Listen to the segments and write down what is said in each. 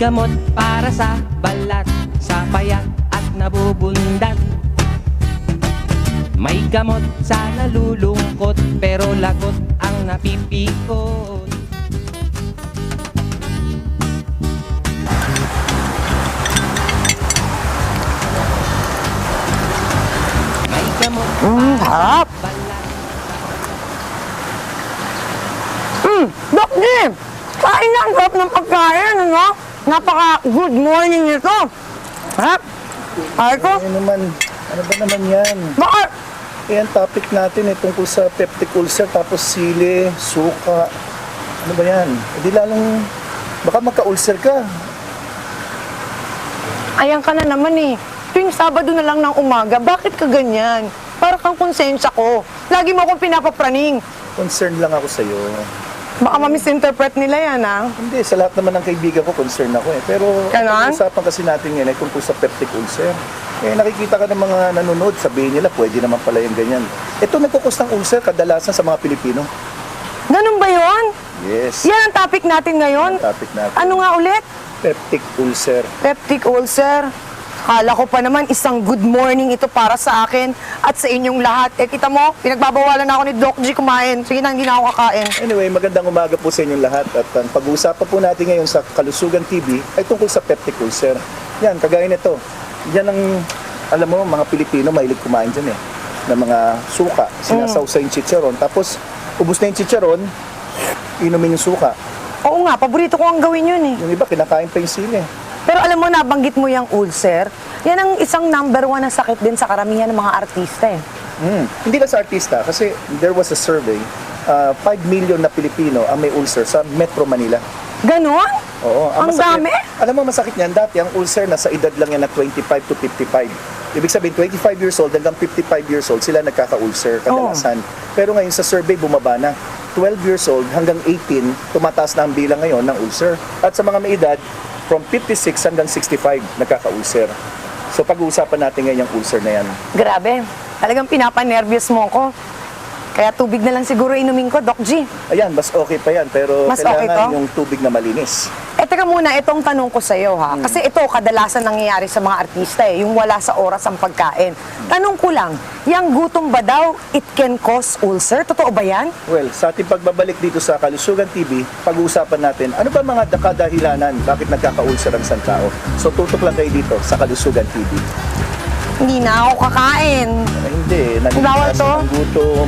gamot para sa balat, sa payat at nabubundat. May gamot sa nalulungkot, pero lagot ang napipikot. May gamot Harap! balat. Doc G! Kain na ang sarap ng pagkain, ano? Napaka-good morning nito. Harap! Ay ko? Ano ba naman yan? Bakit? Eh, ang topic natin eh, tungkol sa peptic ulcer, tapos sili, suka. Ano ba yan? Eh, di lalong, baka magka-ulcer ka. Ayan ka na naman eh. Tuwing Sabado na lang ng umaga, bakit ka ganyan? Para kang konsensya ko. Lagi mo akong pinapapraning. Concerned lang ako sa'yo. Baka ma-misinterpret nila yan, ha? Hindi, sa lahat naman ng kaibigan ko, concerned ako eh. Pero, Ganon? ang usapan kasi natin yan ay tungkol sa peptic ulcer. Eh, nakikita ka ng mga nanonood, sabihin nila, pwede naman pala yung ganyan. Ito nagkukos ng ulcer kadalasan sa mga Pilipino. Ganun ba yon? Yes. Yan ang topic natin ngayon. Ang topic natin. Ano nga ulit? Peptic ulcer. Peptic ulcer. Kala ko pa naman isang good morning ito para sa akin at sa inyong lahat. Eh, kita mo, pinagbabawalan ako ni Doc G kumain. Sige na, hindi na ako kakain. Anyway, magandang umaga po sa inyong lahat. At ang pag-uusapan po natin ngayon sa Kalusugan TV ay tungkol sa peptic ulcer. Yan, kagaya nito. Yan ang, alam mo, mga Pilipino mahilig kumain dyan eh. Na mga suka, sinasawsa yung chicharon. Tapos, ubus na yung chicharon, inumin yung suka. Oo nga, paborito ko ang gawin yun eh. Yung iba, kinakain pa yung sili. Pero alam mo, nabanggit mo yung ulcer. Yan ang isang number one na sakit din sa karamihan ng mga artista eh. Hindi lang sa artista, kasi there was a survey, 5 million na Pilipino ang may ulcer sa Metro Manila. Ganon? Oo, Ang masakit. dami? Alam mo, masakit niyan. Dati, ang ulcer, nasa edad lang yan na 25 to 55. Ibig sabihin, 25 years old hanggang 55 years old, sila nagkaka-ulcer kadalasan. Pero ngayon sa survey, bumaba na. 12 years old hanggang 18, tumataas na ang bilang ngayon ng ulcer. At sa mga may edad, from 56 hanggang 65, nagkaka-ulcer. So, pag-uusapan natin ngayon yung ulcer na yan. Grabe. Talagang pinapanervyos mo ko. Kaya tubig na lang siguro inumin ko, Doc G. Ayan, mas okay pa yan. Pero Mas okay kailangan to? yung tubig na malinis. Eh, teka muna, itong tanong ko sa'yo, ha? Kasi ito, kadalasan nangyayari sa mga artista, eh, yung wala sa oras ang pagkain. Tanong ko lang, yung gutom ba daw, it can cause ulcer? Totoo ba yan? Well, sa ating pagbabalik dito sa Kalusugan TV, pag-uusapan natin, ano ba mga kadahilanan bakit nagkaka-ulcer ang isang tao? So, tutok lang kayo dito sa Kalusugan TV. Hindi na ako kakain. Hindi, Bawal nagkakasin to? ng gutom.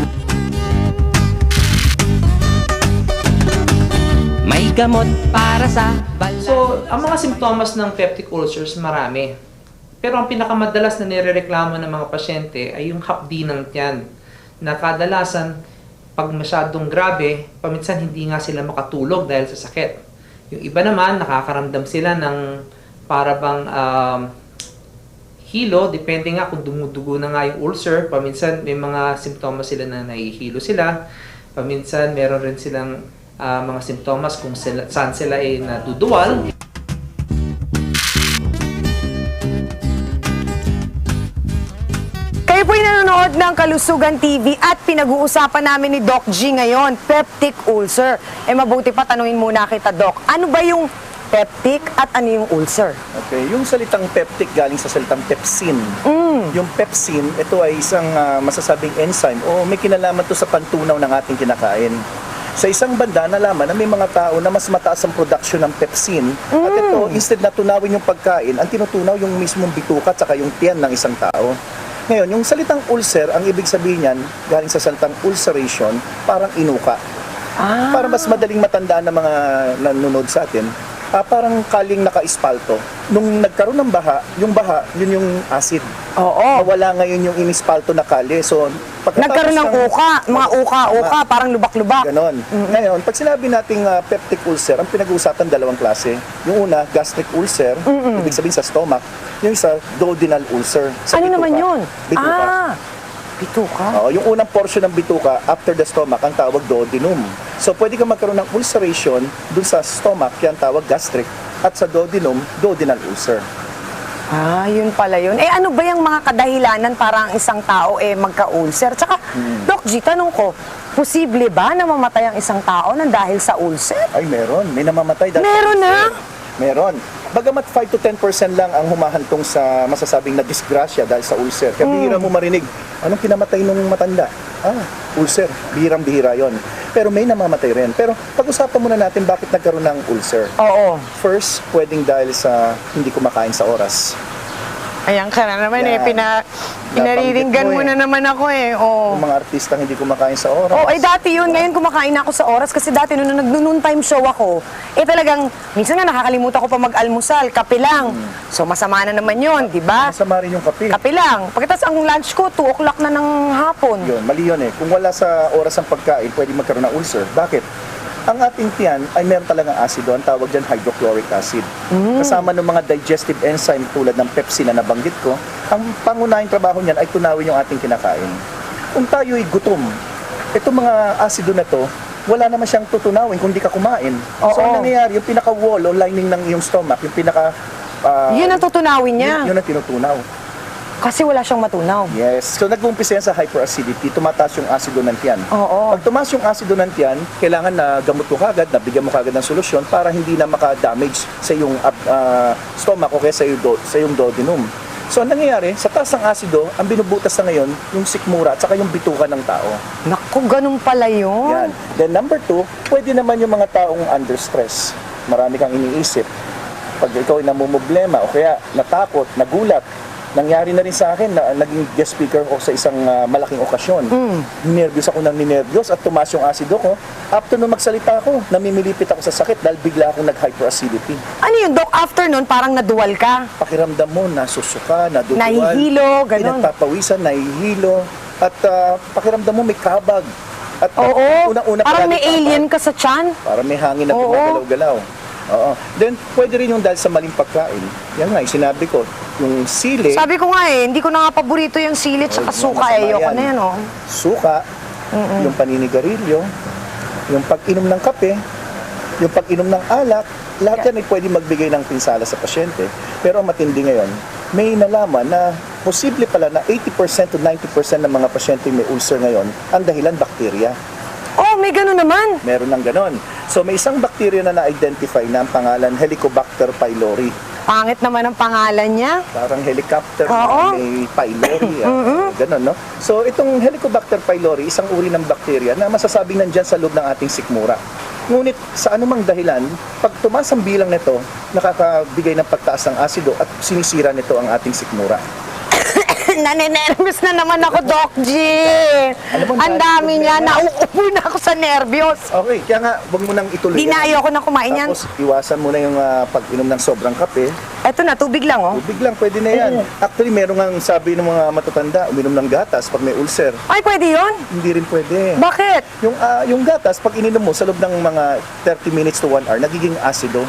May gamot para sa balat. So, ang mga simptomas ng peptic ulcers marami. Pero ang pinakamadalas na nirereklamo ng mga pasyente ay yung hapdi ng tiyan. Na kadalasan, pag masyadong grabe, paminsan hindi nga sila makatulog dahil sa sakit. Yung iba naman, nakakaramdam sila ng para bang hilo, depende nga kung dumudugo na nga yung ulcer. Paminsan may mga simptomas sila na nahihilo sila. Paminsan meron rin silang mga simptomas kung saan sila ay naduduwal. Kayo po'y nanonood ng Kalusugan TV at pinag-uusapan namin ni Doc G ngayon, peptic ulcer. Eh mabuti pa tanungin muna kita, Doc. Ano ba yung peptic at ano yung ulcer? Okay, yung salitang peptic galing sa salitang pepsin. Yung pepsin, ito ay isang masasabing enzyme o may kinalaman to sa pantunaw ng ating kinakain. Sa isang banda, nalaman na may mga tao na mas mataas ang production ng pepsin. At ito, instead na tunawin yung pagkain, ang tinutunaw yung mismong bituka at saka yung tiyan ng isang tao. Ngayon, yung salitang ulcer, ang ibig sabihin niyan, galing sa salitang ulceration, parang inuka. Para mas madaling matandaan ng mga nanonood sa atin, parang kaling naka-ispalto. Nung nagkaroon ng baha, yun yung acid. Oo. Nawala ngayon yung inispalto na kali. So, Nagkaroon ng uka, mga uka, parang lubak-lubak. Ganon. Ngayon, pag sinabi nating peptic ulcer, ang pinag-uusapan dalawang klase. Yung una, gastric ulcer, ibig sabihin sa stomach. Yung isa, duodenal ulcer. Sa Ano bituka. naman yun? Bituka. Bituka? Oo, yung unang portion ng bituka, after the stomach, ang tawag duodenum. So, pwede kang magkaroon ng ulceration dun sa stomach, yan tawag gastric. At sa duodenum, duodenal ulcer. Yun pala yun. Eh, ano ba yung mga kadahilanan para ang isang tao magka-ulcer? Tsaka, Doc G, tanong ko, posible ba na mamatay ang isang tao nang dahil sa ulcer? Ay, meron. May namamatay dahil Meron sa na? ulcer. Meron. Bagamat 5 to 10% lang ang humahantong sa masasabing na disgrasya dahil sa ulcer. Kaya bihira mo marinig, anong kinamatay nung matanda? Ulcer. Bihirang-bihira yon. Pero may namamatay rin. Pero pag-usapan muna natin bakit nagkaroon ng ulcer. Oo. First, pwedeng dahil sa hindi kumakain sa oras. Ayan ka na naman Yan. pinariringgan Nabanggit mo mo na naman ako Oo. Yung mga artistang hindi kumakain sa oras. Oh, ay dati yun. Ngayon kumakain na ako sa oras kasi dati nung nag-noon time show ako, talagang, minsan nga nakakalimutan ko pa mag-almusal, kape lang. So masama na naman yun, di ba? Masama rin yung kape. Kape lang. Pagkatapos ang lunch ko, 2 o'clock na ng hapon. Yun, mali yun eh. Kung wala sa oras ang pagkain, pwede magkaroon ng ulcer. Bakit? Ang ating tiyan ay meron talagang asido. Ang tawag dyan hydrochloric acid. Kasama ng mga digestive enzyme tulad ng pepsin na nabanggit ko, ang pangunahing trabaho niyan ay tunawin yung ating kinakain. Kung tayo'y gutom, itong mga asido na to, wala naman siyang tutunawin kung di ka kumain. So, Oo. ang nangyayari, yung pinaka-wall o lining ng iyong stomach, yung pinaka... Yun ang tutunawin niya. Yun ang tinutunaw. Kasi wala siyang matunaw. Yes. So nag-uumpisa yan sa hyperacidity, tumataas yung asido ng tiyan. Oo. Pag tumaas yung asido ng tiyan, kailangan na gamot mo kagad, nabigyan mo kagad ng solusyon para hindi na maka-damage sa iyong stomach o kaya sa iyong duodenum. So ang nangyayari, sa taas ng asido, ang binubutas na ngayon, yung sikmura at saka yung bituka ng tao. Naku, ganun pala yun. Yan. Then number 2, pwede naman yung mga taong under stress. Marami kang iniisip. Pag ikaw ay namumblema o kaya natakot, nagulat, nangyari na rin sa akin na naging guest speaker ako sa isang malaking okasyon. Ninervyos ako ng ninervyos at tumaas yung asido ko. After nung magsalita ako, namimilipit ako sa sakit dahil bigla akong nag-hyperacidity. Ano yun, Doc? After nun, parang naduwal ka. Pakiramdam mo, nasusuka, naduduwal. Nahihilo, ganun. Pinagpapawisan, nahihilo. At pakiramdam mo may kabag. At Oo. unang-una Parang may palagi alien ka sa tiyan. Parang may hangin na Oo. gumagalaw-galaw. Oo. Then, pwede rin yung dahil sa maling pagkain. Yan nga, yung sinabi ko, yung sili, Sabi ko nga hindi ko na nga paborito yung sili at suka. masama Ayoko yan. na yan, suka, yung paninigarilyo, yung pag-inom ng kape, yung pag-inom ng alak, lahat yan ay pwede magbigay ng pinsala sa pasyente. Pero ang matindi ngayon, may nalaman na posible pala na 80% to 90% ng mga pasyente may ulcer ngayon, ang dahilan bakterya. Oh, may gano'n naman. Meron ng ganon. So may isang bacteria na na-identify na ang pangalan Helicobacter pylori. Pangit naman ang pangalan niya. Parang helicopter Oo. na may pylori. Ganon, no? So itong Helicobacter pylori, isang uri ng bakterya na masasabing nandyan sa loob ng ating sikmura. Ngunit sa anumang dahilan, pag tumaas ang bilang nito, nakakabigay ng pagtaas ng asido at sinisira nito ang ating sikmura. Naninervyos na naman ako, Doc G. Alam mo, Ang dami niya. Nauupo na ako sa nervyos. Okay, kaya nga, huwag mo nang ituloy. Di na ayoko na kumain yan. Tapos iwasan mo na yung pag-inom ng sobrang kape. Eto na, tubig lang, Tubig lang, pwede na yan. Actually, meron nga sabi ng mga matatanda, uminom ng gatas pag may ulcer. Ay, pwede yun? Hindi rin pwede. Bakit? Yung gatas, pag ininom mo sa loob ng mga 30 minutes to 1 hour, nagiging acido.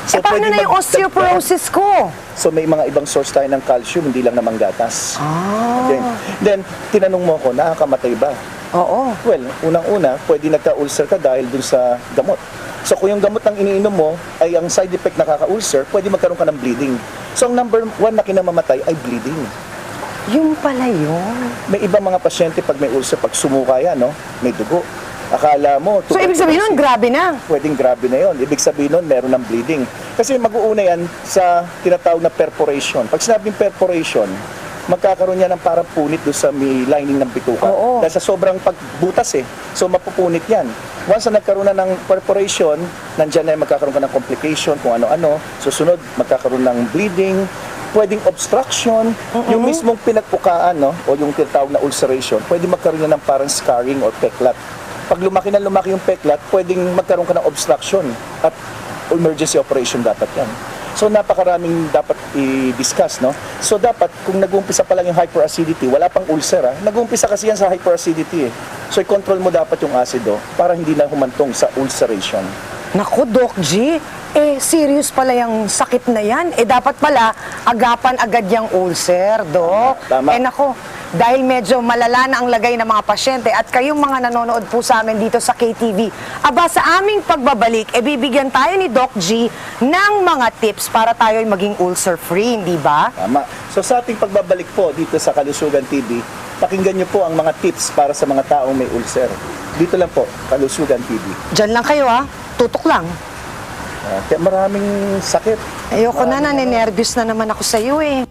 Paano pwede na yung magdagdag. osteoporosis ko? So may mga ibang source tayo ng calcium, hindi lang naman gatas. Okay. Then, tinanong mo ako, nakakamatay ba? Oo. Well, unang-una, pwede nagka-ulcer ka dahil dun sa gamot. So kung yung gamot ang iniinom mo ay ang side effect nakaka-ulcer, pwede magkaroon ka ng bleeding. So ang number 1 na kinamamatay ay bleeding. Yung pala yun. May ibang mga pasyente pag may ulcer, pag sumuka yan, no, may dugo. Akala mo, So, ibig sabihin nun, grabe na. pwedeng grabe na yon. Ibig sabihin nun, meron ng bleeding. Kasi mag-uuna yan sa tinatawag na perforation. Pag sinabing perforation, magkakaroon yan ng parang punit doon sa may lining ng bituka. Oo. Dahil sa sobrang pagbutas So mapupunit yan. Once na nagkaroon na ng perforation, nandyan na magkakaroon ka ng complication, kung ano-ano. Susunod, magkakaroon ng bleeding, pwedeng obstruction, yung mismong pinagpukaan, no, o yung tinatawag na ulceration, pwede magkaroon yan ng parang scarring or peklat. Pag lumaki na lumaki yung peklat, pwedeng magkaroon ka ng obstruction at emergency operation dapat yan. So napakaraming dapat i-discuss, no? So dapat kung nag-uumpisa pa lang yung hyperacidity, wala pang ulcer, nag-uumpisa kasi yan sa hyperacidity. So i-control mo dapat yung acido para hindi na humantong sa ulceration. Naku, Doc G. Serious pala yung sakit na yan. Dapat pala, agapan agad yung ulcer, Doc. Tama. Nako, dahil medyo malala na ang lagay ng mga pasyente at kayong mga nanonood po sa amin dito sa KTV, aba sa aming pagbabalik, bibigyan tayo ni Doc G ng mga tips para tayo ay maging ulcer-free, hindi ba? Tama. So sa ating pagbabalik po dito sa Kalusugan TV, pakinggan niyo po ang mga tips para sa mga taong may ulcer. Dito lang po, Kalusugan TV. Diyan lang kayo, tutok lang. Kaya maraming sakit. Ayoko na, Maraming naninervyos na naman ako sa iyo eh.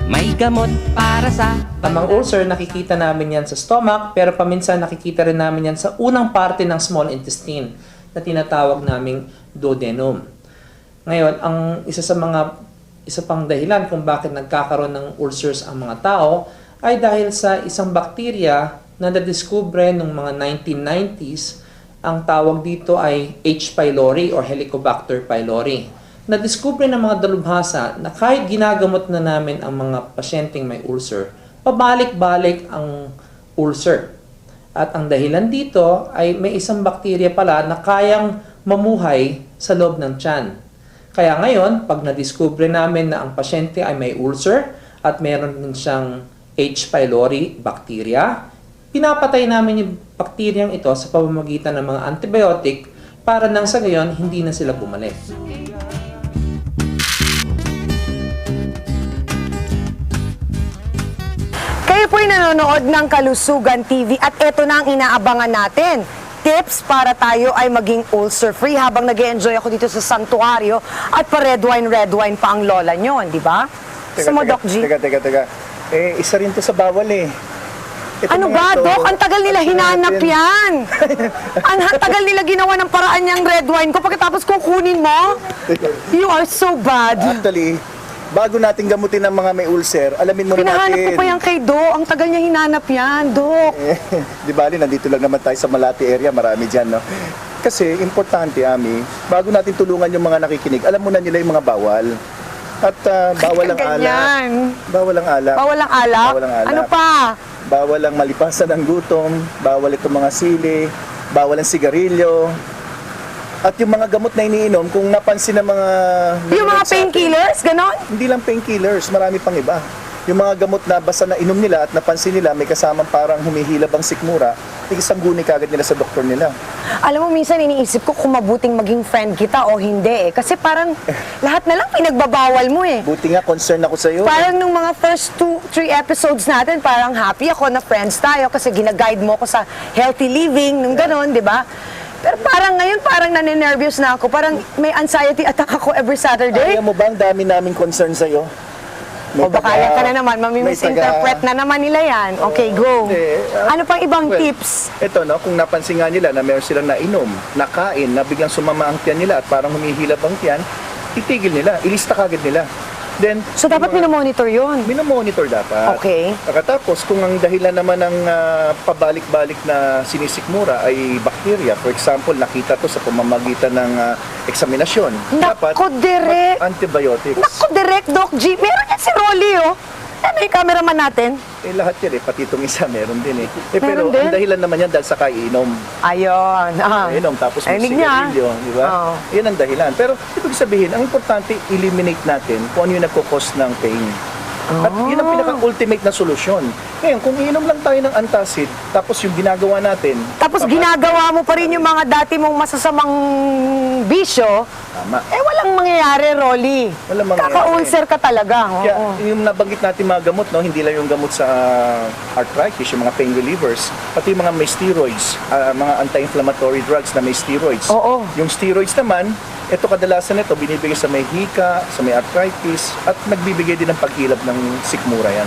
May gamot para sa Ang mga ulcer, nakikita namin yan sa stomach, pero paminsan nakikita rin namin yan sa unang parte ng small intestine na tinatawag naming duodenum. Ngayon, isa pang dahilan kung bakit nagkakaroon ng ulcers ang mga tao ay dahil sa isang bakterya na nadiskubre noong mga 1990s. Ang tawag dito ay H. pylori or Helicobacter pylori. Nadiskubre ng mga dalubhasa na kahit ginagamot na namin ang mga pasyenteng may ulcer, pabalik-balik ang ulcer. At ang dahilan dito ay may isang bakterya pala na kayang mamuhay sa loob ng tiyan. Kaya ngayon, pag nadiskubre namin na ang pasyente ay may ulcer at meron din siyang H. pylori bacteria, pinapatay namin yung bakteryang ito sa pamamagitan ng mga antibiotic para nang sa gayon hindi na sila bumalik. Kayo po'y nanonood ng Kalusugan TV at eto na ang inaabangan natin. Tips para tayo ay maging ulcer-free habang nag-enjoy ako dito sa santuario at pa red wine pa ang lola nyo, di ba? Sa mo, Doc G. Teka. Isa rin to sa bawal eh. Ito Ano mga ba, to, Doc? Ang tagal nila ano hinanap natin? yan. Ang tagal nila ginawa ng paraan niyang red wine ko. Pagkatapos kukunin mo, you are so bad. Actually, bago natin gamutin ang mga may ulcer, alamin muna Hinahanap ko natin. pa yan kay Doc. Ang tagal niya hinanap yan, Doc. Di bali, nandito lang naman tayo sa Malate area, marami dyan, no? Kasi, importante, Ami, bago natin tulungan yung mga nakikinig, alam muna nila yung mga bawal. At bawal ang alak. Ganyan. Bawal ang alak. Bawal ang alak? Bawal ang alak. Ano pa? Bawal ang malipasan ng gutom, bawal itong mga sili, bawal ang sigarilyo. At yung mga gamot na iniinom, kung napansin ng mga... Yung mga sa atin, painkillers, ganon? Hindi lang painkillers, marami pang iba. Yung mga gamot na basta nainom nila at napansin nila may kasamang parang humihilab ang sikmura, isangguni kagad nila sa doktor nila. Alam mo, minsan iniisip ko kung mabuting maging friend kita o hindi eh. Kasi parang lahat na lang pinagbabawal mo eh. Buti nga, concern ako sa iyo. Parang nung mga first 2-3 episodes natin, parang happy ako na friends tayo kasi ginaguide mo ako sa healthy living, nung ganon, di ba? Pero parang ngayon, parang naninervyos na ako. Parang may anxiety attack ako every Saturday. Kaya mo ba ang dami naming concern sa iyo? O baka yan ka na naman, mamimisinterpret na naman nila yan. Okay, go. Hindi, Ano pang ibang well, tips? Ito, no, kung napansin nga nila na meron silang nainom, nakain, na biglang sumama ang tiyan nila at parang humihilab ang tiyan, itigil nila, ilista kagad nila. Then, So dapat minomonitor yun. minomonitor dapat. Okay. Pagkatapos, kung ang dahilan naman ng pabalik-balik na sinisikmura ay bakterya, for example, nakita to sa pamamagitan ng eksaminasyon, dapat Nako, direct. antibiotics. Naku, direct, Doc G. Meron yan si Rolly, oh. Ano yung cameraman natin? Lahat yan pati itong isa meron din Meron pero din? ang dahilan naman yan dahil sa kainom. Ayun. Inom tapos may Rinig niya. sigarilyo, di ba? Oo. Yan ang dahilan. Pero ibig sabihin, ang importante, eliminate natin kung ano yung nagkukos ng pain. At yun ang pinaka-ultimate na solusyon. Ngayon, kung iinom lang tayo ng antacid, tapos yung ginagawa natin... Tapos ginagawa mo pa rin yung mga dati mong masasamang bisyo, Tama. walang mangyayari, Rolly. Walang mangyayari. Kaka-ulcer ka talaga. Oo. Kaya yung nabanggit natin mga gamot, no, hindi lang yung gamot sa arthritis, yung mga pain relievers, pati yung mga may steroids, mga anti-inflammatory drugs na may steroids. Oo. Yung steroids naman, ito kadalasan nito binibigay sa may hika, sa may arthritis, at nagbibigay din ng paghilab ng sikmura yan.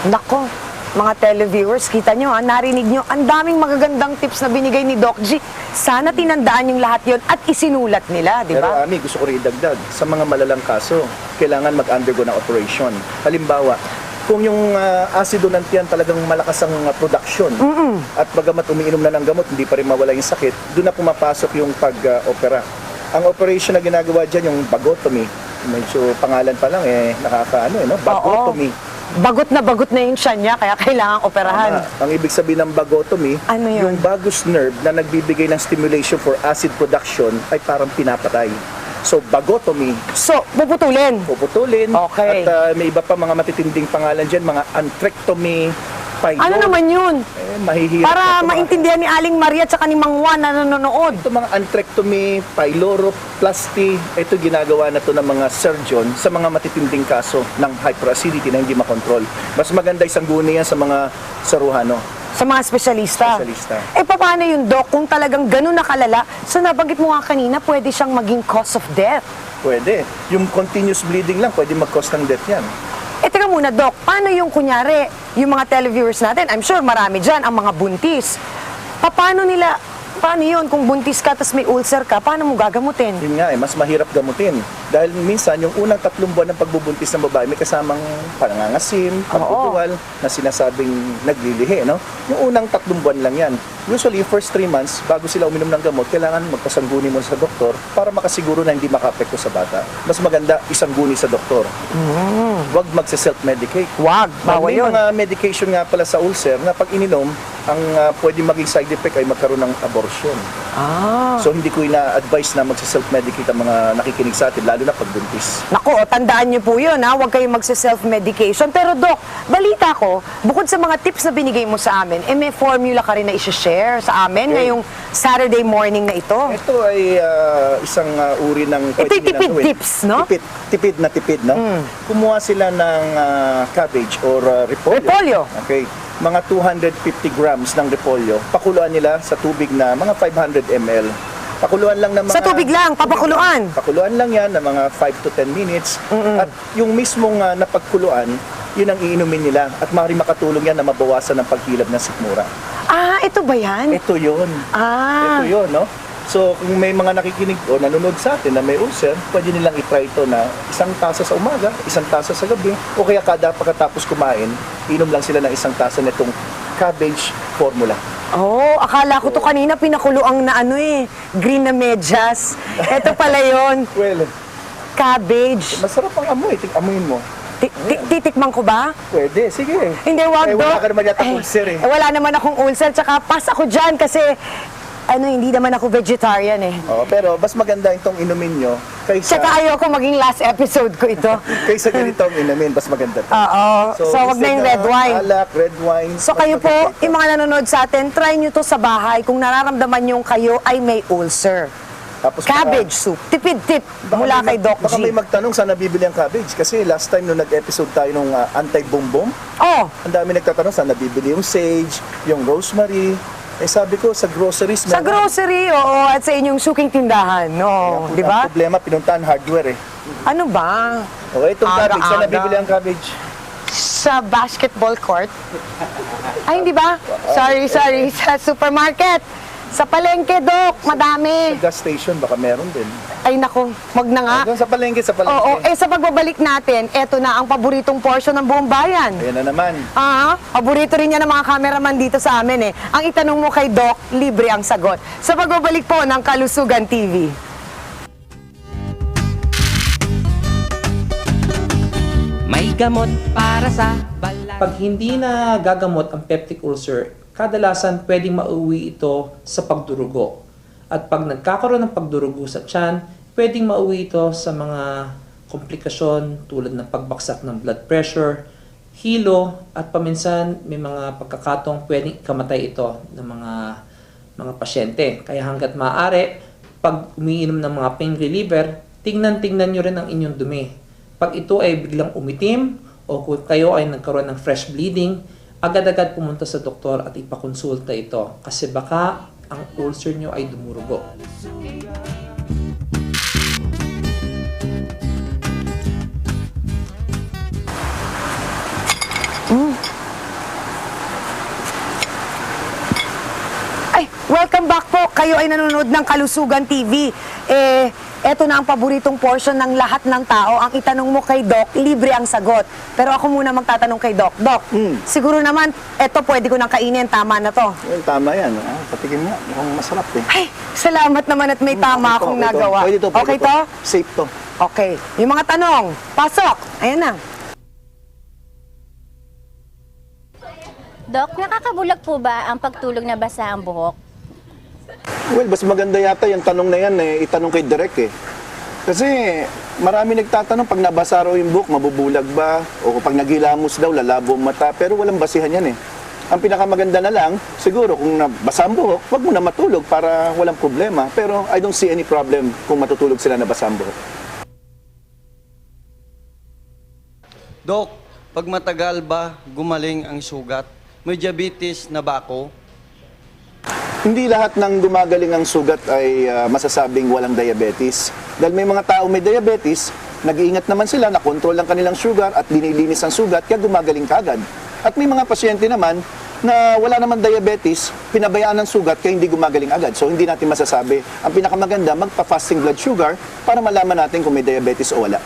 Nako, mga televiewers, kita nyo, narinig nyo, ang daming magagandang tips na binigay ni Doc G. Sana tinandaan yung lahat yon at isinulat nila, di Pero ba? Ami, gusto ko rin idagdag, sa mga malalang kaso, kailangan mag-undergo ng operation. Halimbawa, kung yung asido ng tiyan talagang malakas ang production at bagamat umiinom na ng gamot, hindi pa rin mawala yung sakit, doon na pumapasok yung pag-opera. Ang operation na ginagawa dyan, yung bagotomy, medyo pangalan pa lang bagotomy. Bagot na yung tiyan niya, kaya kailangan operahan. Ang ibig sabihin ng bagotomy, Ano yun? yung vagus nerve na nagbibigay ng stimulation for acid production ay parang pinapatay. So, bagotomy, So, puputulin. puputulin. Okay. At may iba pa mga matitinding pangalan dyan, mga anthrectomy, pyloro. Ano naman yun? Mahihirap Para na ito, maintindihan ni Aling Maria at saka ni Mang Juan na nanonood. Ito mga anthrectomy, pyloroplasty, ito ginagawa na to ng mga surgeon sa mga matitinding kaso ng hyperacidity na hindi makontrol. Mas maganda isang guni yan sa mga saruhano. Sa mga espesyalista. Espesyalista. Eh, paano yung Doc kung talagang ganun nakalala? So, nabanggit mo nga kanina, pwede siyang maging cause of death. Pwede. Yung continuous bleeding lang, pwede mag-cause ng death yan. Eh, teka muna, Doc, paano yung kunyari, yung mga televiewers natin, I'm sure marami dyan, ang mga buntis. Paano yun? Kung buntis ka, tas may ulcer ka, paano mo gagamutin? Yun nga mas mahirap gamutin. Dahil minsan, yung unang 3 buwan ng pagbubuntis ng babae, may kasamang pangangasim, pagbubuwal, na sinasabing naglilihi, no? Yung unang 3 buwan lang yan. Usually, first 3 months, bago sila uminom ng gamot, kailangan magpasangguni mo sa doktor para makasiguro na hindi makaapekto sa bata. Mas maganda, isangguni sa doktor. Huwag magse-self-medicate. Wag, bawal May yun. mga medication nga pala sa ulcer na pag ininom, ang pwede maging side effect ay magkaroon ng abortion. So hindi ko ina-advise na magse-self-medicate ang mga nakikinig sa atin, lalo na pag buntis. Naku, tandaan niyo po yun, ha? Huwag kayong magsa-self-medication. Pero, Doc, balita ko, bukod sa mga tips na binigay mo sa amin, may formula ka rin na i-share sa amin Okay. ngayong Saturday morning na ito. Ito ay isang uri ng Ito'y pwede tipid nilang gawin. tips, no? Tipid na tipid, no? Kumuha sila ng cabbage or repolyo. Repolyo. Okay. Mga 250 grams ng repolyo. Pakuluan nila sa tubig na mga 500 ml. Pakuluan lang ng mga... Sa tubig lang, papakuluan. Pakuluan lang yan ng mga 5 to 10 minutes. At yung mismong napagkuluan, yun ang iinumin nila. At maaari makatulong yan na mabawasan ng paghilab ng sikmura. Ah, ito ba yan? Ito yun. Ah. Ito yun, no? So, kung may mga nakikinig o nanonood sa atin na may ulcer, pwede nilang itry ito na 1 tasa sa umaga, 1 tasa sa gabi, o kaya kada pagkatapos kumain, inom lang sila ng 1 tasa nitong cabbage formula. Oh, akala ko to kanina pinakuluang na green na medyas. Ito pala yon, Well, cabbage. masarap ang amoy. Amuin mo. Titikman ko ba? Pwede, sige. Hindi, wag, Eh, wala Doc. ka naman yata ulcer eh. Wala naman akong ulcer, tsaka pass ako dyan kasi hindi naman ako vegetarian eh. Oh, pero mas maganda itong inumin nyo kaysa, Tsaka ayoko maging last episode ko ito. kaysa ganitong inumin, mas maganda to. Oo. So, wag na instead yung red ng wine. Alak, red wine. So mas kayo po, maganda ito. yung mga nanonood sa atin, try nyo to sa bahay kung nararamdaman yung kayo ay may ulcer. Tapos Cabbage soup. Tipid tip mula kay Doc Baka may G. magtanong saan nabibili ang cabbage. Kasi last time nung nag-episode tayo nung anti-boom-boom, Oh, ang dami nagtatanong saan nabibili yung sage, yung rosemary. Eh sabi ko, sa groceries sa meron. grocery, oo, at sa inyong suking tindahan. No, Kaya di ba? Ang problema, pinuntahan hardware eh. Ano ba? Okay, itong cabbage, saan Aga-aga. nabibili ang cabbage? Sa basketball court? Ay, hindi ba? Sorry. Sa supermarket. Sa palengke, Doc. Madami. Sa gas station, baka meron din. Ay, naku. Wag na nga. Doon sa palengke, Oo, sa pagbabalik natin, eto na ang paboritong portion ng buong bayan. Ayan na naman. Paborito rin yan ng mga cameraman dito sa amin eh. Ang itanong mo kay Doc, libre ang sagot. Sa pagbabalik po ng Kalusugan TV. May gamot para sa balat. Pag hindi na gagamot ang peptic ulcer, kadalasan pwedeng mauwi ito sa pagdurugo. At pag nagkakaroon ng pagdurugo sa tiyan, pwedeng mauwi ito sa mga komplikasyon tulad ng pagbaksak ng blood pressure, hilo, at paminsan may mga pagkakataong pwedeng ikamatay ito ng mga pasyente. Kaya hanggat maaari, pag umiinom ng mga pain reliever, tingnan nyo rin ang inyong dumi. Pag ito ay biglang umitim o kung kayo ay nagkaroon ng fresh bleeding, agad-agad pumunta sa doktor at ipakonsulta ito kasi baka ang ulcer nyo ay dumurugo. Ay, welcome back po. Kayo ay nanonood ng Kalusugan TV. Eto na ang paboritong portion ng lahat ng tao. Ang itanong mo kay Doc, libre ang sagot. Pero ako muna magtatanong kay Doc. Doc, siguro naman, eto pwede ko nang kainin. Tama na to. Well, tama yan. Patikin nga. Mukhang masarap eh. Ay, salamat naman at may tama akong Okay to. nagawa. Pwede to, pwede Okay to? Safe to. Okay. Yung mga tanong, pasok. Ayan na. Dok, nakakabulag po ba ang pagtulog na basa ang buhok? Well, mas maganda yata yung tanong na yan eh, itanong kay Direk eh. Kasi marami nagtatanong pag nabasa raw yung buhok, mabubulag ba? O pag naghilamos daw, lalabo ang mata. Pero walang basihan yan eh. Ang pinakamaganda na lang, siguro kung nabasa ang buhok, wag mo na matulog para walang problema. Pero I don't see any problem kung matutulog sila nabasa ang buhok. Dok, pag matagal ba gumaling ang sugat? may diabetes na ba ako? Hindi lahat ng gumagaling ang sugat ay masasabing walang diabetes. Dahil may mga tao may diabetes, nag-iingat naman sila, nakontrol ang kanilang sugar at dinilinis ang sugat, kaya gumagaling kagad. At may mga pasyente naman na wala naman diabetes, pinabayaan ng sugat kaya hindi gumagaling agad. So hindi natin masasabi. Ang pinakamaganda, magpa-fasting blood sugar para malaman natin kung may diabetes o wala.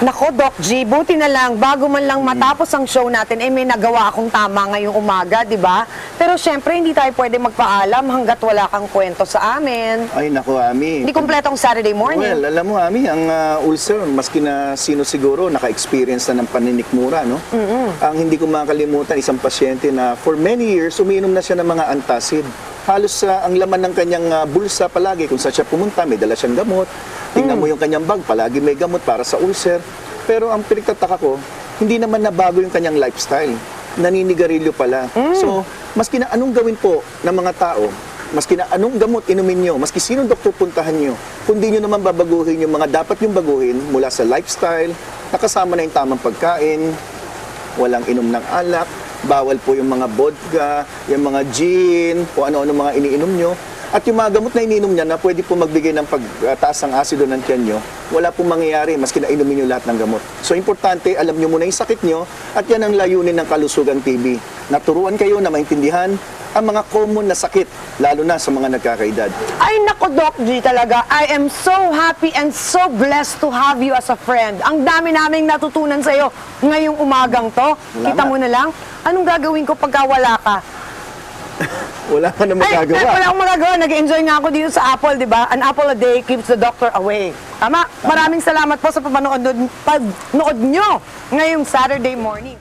Nako, Doc G, buti na lang, bago man lang matapos ang show natin, may nagawa akong tama ngayong umaga, di ba? Pero syempre, hindi tayo pwede magpaalam hanggat wala kang kwento sa amin. Ay, naku, Ami. Hindi kompletong Saturday morning. Well, alam mo, Ami, ang ulcer, maski na sino siguro naka-experience na ng paninikmura, no? Ang hindi ko makalimutan, isang pasyente na for many years, umiinom na siya ng mga antacid. Halos ang laman ng kanyang bulsa palagi, kung saan siya pumunta, may dala siyang gamot. Tingnan mo yung kanyang bag, palagi may gamot para sa ulcer. Pero ang pinagtataka ko, hindi naman nabago yung kanyang lifestyle. Naninigarilyo pala. So, maski na anong gawin po ng mga tao, maski na anong gamot inumin nyo, maski sinong doktor puntahan nyo, kundi nyo naman babaguhin yung mga dapat yung baguhin mula sa lifestyle, nakasama na yung tamang pagkain, walang inom ng alak, bawal po yung mga vodka, yung mga gin, o ano-ano mga iniinom nyo. At yung mga gamot na iniinom niya na pwede po magbigay ng pagtaas ng asido ng tiyan nyo, wala pong mangyayari maski na inumin nyo lahat ng gamot. So importante, alam nyo muna yung sakit nyo at yan ang layunin ng Kalusugan TV. Naturuan kayo na maintindihan ang mga common na sakit, lalo na sa mga nagkakaedad. Ay, nako, Doc G, talaga. I am so happy and so blessed to have you as a friend. Ang dami naming natutunan sa'yo ngayong umagang to. Salamat. Kita mo na lang, anong gagawin ko pagka wala ka? Wala ka na magagawa. Ay, wala akong magagawa. Nag-enjoy nga ako dito sa Apple, di ba? An apple a day keeps the doctor away. Tama? Maraming salamat po sa panood nyo ngayong Saturday morning.